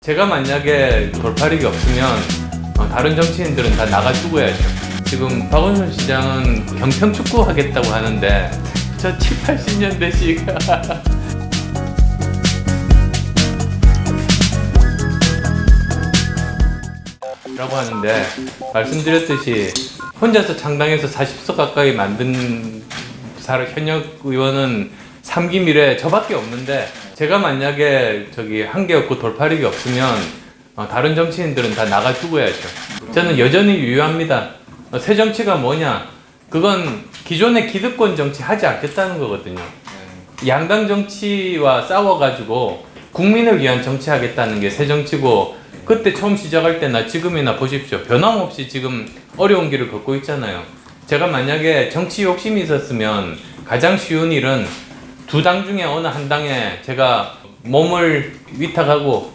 제가 만약에 돌파력이 없으면 다른 정치인들은 다 나가 죽어야죠. 지금 박원순 시장은 경평축구 하겠다고 하는데 저 7, 80년대식 라고 하는데, 말씀드렸듯이 혼자서 창당해서 40석 가까이 만든 현역 의원은 3기 미래 저밖에 없는데, 제가 만약에 한계 없고 돌파력이 없으면 다른 정치인들은 다 나가 죽어야죠. 저는 여전히 유효합니다. 새 정치가 뭐냐? 그건 기존의 기득권 정치 하지 않겠다는 거거든요. 양당 정치와 싸워가지고 국민을 위한 정치 하겠다는 게 새 정치고, 그때 처음 시작할 때나 지금이나 보십시오. 변함없이 지금 어려운 길을 걷고 있잖아요. 제가 만약에 정치 욕심이 있었으면 가장 쉬운 일은 두 당 중에 어느 한 당에 제가 몸을 위탁하고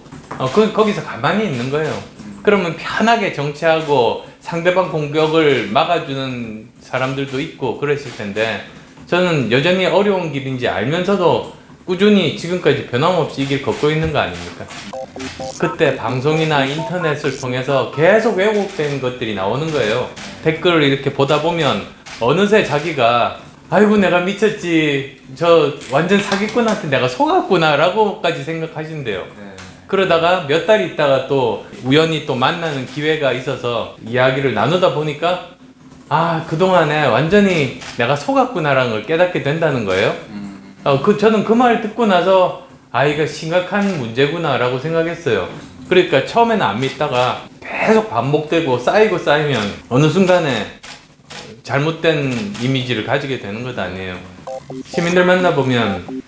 거기서 가만히 있는 거예요. 그러면 편하게 정치하고 상대방 공격을 막아주는 사람들도 있고 그랬을 텐데, 저는 여전히 어려운 길인지 알면서도 꾸준히 지금까지 변함없이 이 길 걷고 있는 거 아닙니까? 그때 방송이나 인터넷을 통해서 계속 왜곡된 것들이 나오는 거예요. 댓글을 이렇게 보다 보면 어느새 자기가 아이고 내가 미쳤지, 저 완전 사기꾼한테 내가 속았구나 라고까지 생각하신대요. 그러다가 몇 달 있다가 또 우연히 또 만나는 기회가 있어서 이야기를 나누다 보니까 그동안에 완전히 내가 속았구나 라는 걸 깨닫게 된다는 거예요. 저는 그 말 듣고 나서 이거 심각한 문제구나 라고 생각했어요. 그러니까 처음에는 안 믿다가 계속 반복되고 쌓이면 어느 순간에 잘못된 이미지를 가지게 되는 것 아니에요. 시민들 만나보면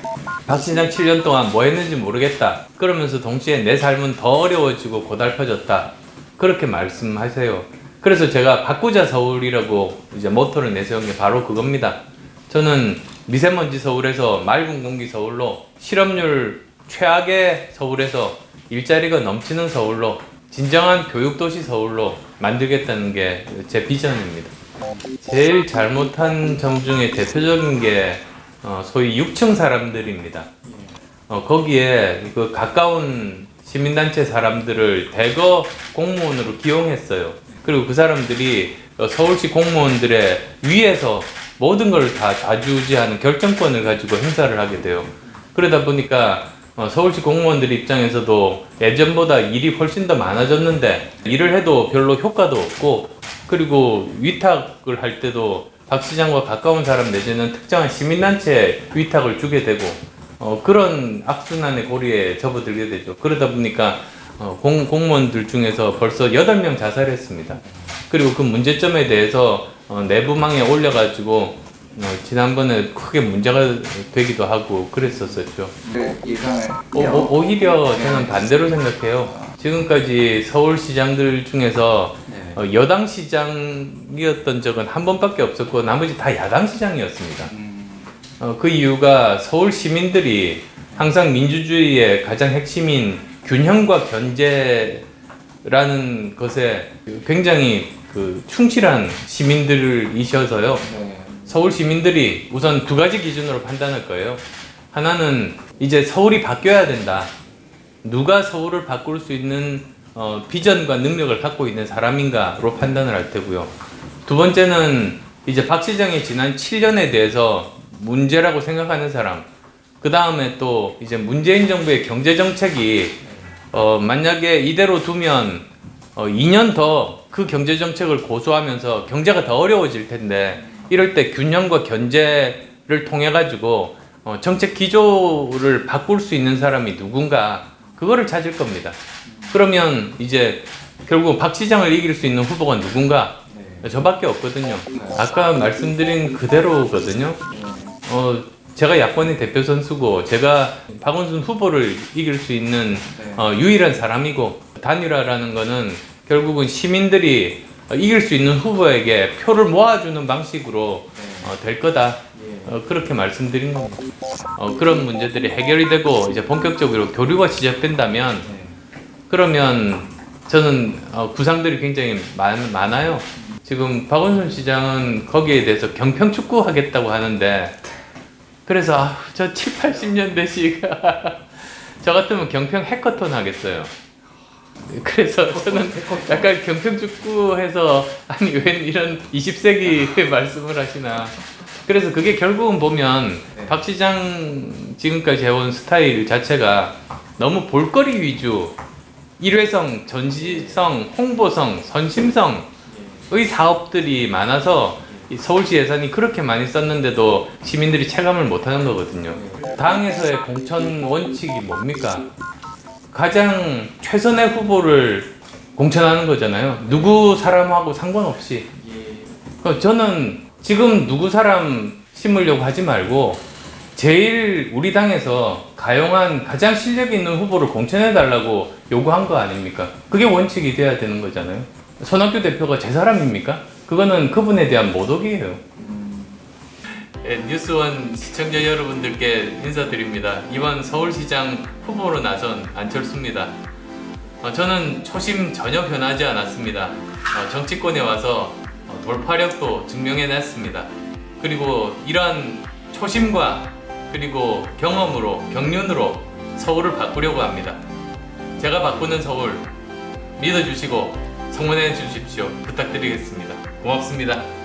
박 시장 7년 동안 뭐 했는지 모르겠다, 그러면서 동시에 내 삶은 더 어려워지고 고달퍼졌다, 그렇게 말씀하세요. 그래서 제가 바꾸자 서울이라고 이제 모토를 내세운 게 바로 그겁니다. 저는 미세먼지 서울에서 맑은 공기 서울로, 실업률 최악의 서울에서 일자리가 넘치는 서울로, 진정한 교육도시 서울로 만들겠다는 게 제 비전입니다. 제일 잘못한 점 중에 대표적인 게 소위 6층 사람들입니다. 거기에 그 가까운 시민단체 사람들을 대거 공무원으로 기용했어요. 그리고 그 사람들이 서울시 공무원들의 위에서 모든 걸 다 좌지우지하는 결정권을 가지고 행사를 하게 돼요. 그러다 보니까 서울시 공무원들 입장에서도 예전보다 일이 훨씬 더 많아졌는데 일을 해도 별로 효과도 없고, 그리고 위탁을 할 때도 박 시장과 가까운 사람 내지는 특정한 시민단체에 위탁을 주게 되고 그런 악순환의 고리에 접어들게 되죠. 그러다 보니까 공무원들 중에서 벌써 8명 자살했습니다. 그리고 그 문제점에 대해서 내부망에 올려가지고 지난번에 크게 문제가 되기도 하고 그랬었죠. 오히려 저는 반대로 생각해요. 지금까지 서울시장들 중에서 여당 시장이었던 적은 한 번밖에 없었고 나머지 다 야당 시장이었습니다. 그 이유가 서울 시민들이 항상 민주주의의 가장 핵심인 균형과 견제라는 것에 굉장히 충실한 시민들이셔서요. 서울 시민들이 우선 두 가지 기준으로 판단할 거예요. 하나는 이제 서울이 바뀌어야 된다. 누가 서울을 바꿀 수 있는 비전과 능력을 갖고 있는 사람인가로 판단을 할 테고요. 두 번째는 이제 박 시장의 지난 7년에 대해서 문제라고 생각하는 사람. 그 다음에 또 이제 문재인 정부의 경제 정책이 만약에 이대로 두면 2년 더 그 경제 정책을 고수하면서 경제가 더 어려워질 텐데, 이럴 때 균형과 견제를 통해 가지고 정책 기조를 바꿀 수 있는 사람이 누군가, 그거를 찾을 겁니다. 그러면 이제 결국 박 시장을 이길 수 있는 후보가 누군가? 저밖에 없거든요. 아까 말씀드린 그대로거든요. 제가 야권의 대표 선수고 제가 박원순 후보를 이길 수 있는 유일한 사람이고, 단일화라는 거는 결국은 시민들이 이길 수 있는 후보에게 표를 모아주는 방식으로 될 거다. 그렇게 말씀드린 겁니다. 그런 문제들이 해결이 되고 이제 본격적으로 교류가 시작된다면, 그러면 저는 구상들이 굉장히 많아요. 지금 박원순 시장은 거기에 대해서 경평축구 하겠다고 하는데, 그래서 저 7, 80년대식 저 같으면 경평 해커톤 하겠어요. 그래서 저는 약간 경평축구해서 아니 왜 이런 20세기 말씀을 하시나. 그래서 그게 결국은 보면 박 시장 지금까지 해온 스타일 자체가 너무 볼거리 위주, 일회성, 전시성, 홍보성, 선심성의 사업들이 많아서 이 서울시 예산이 그렇게 많이 썼는데도 시민들이 체감을 못하는 거거든요. 당에서의 공천 원칙이 뭡니까? 가장 최선의 후보를 공천하는 거잖아요. 누구 사람하고 상관없이. 저는 지금 누구 사람 심으려고 하지 말고 제일 우리 당에서 가용한 가장 실력 있는 후보를 공천해달라고 요구한 거 아닙니까? 그게 원칙이 돼야 되는 거잖아요. 손학규 대표가 제 사람입니까? 그거는 그분에 대한 모독이에요. 뉴스원 시청자 여러분들께 인사드립니다. 이번 서울시장 후보로 나선 안철수입니다. 저는 초심 전혀 변하지 않았습니다. 정치권에 와서 돌파력도 증명해냈습니다. 그리고 이러한 초심과 그리고 경험으로, 경륜으로 서울을 바꾸려고 합니다. 제가 바꾸는 서울 믿어주시고 성원해 주십시오. 부탁드리겠습니다. 고맙습니다.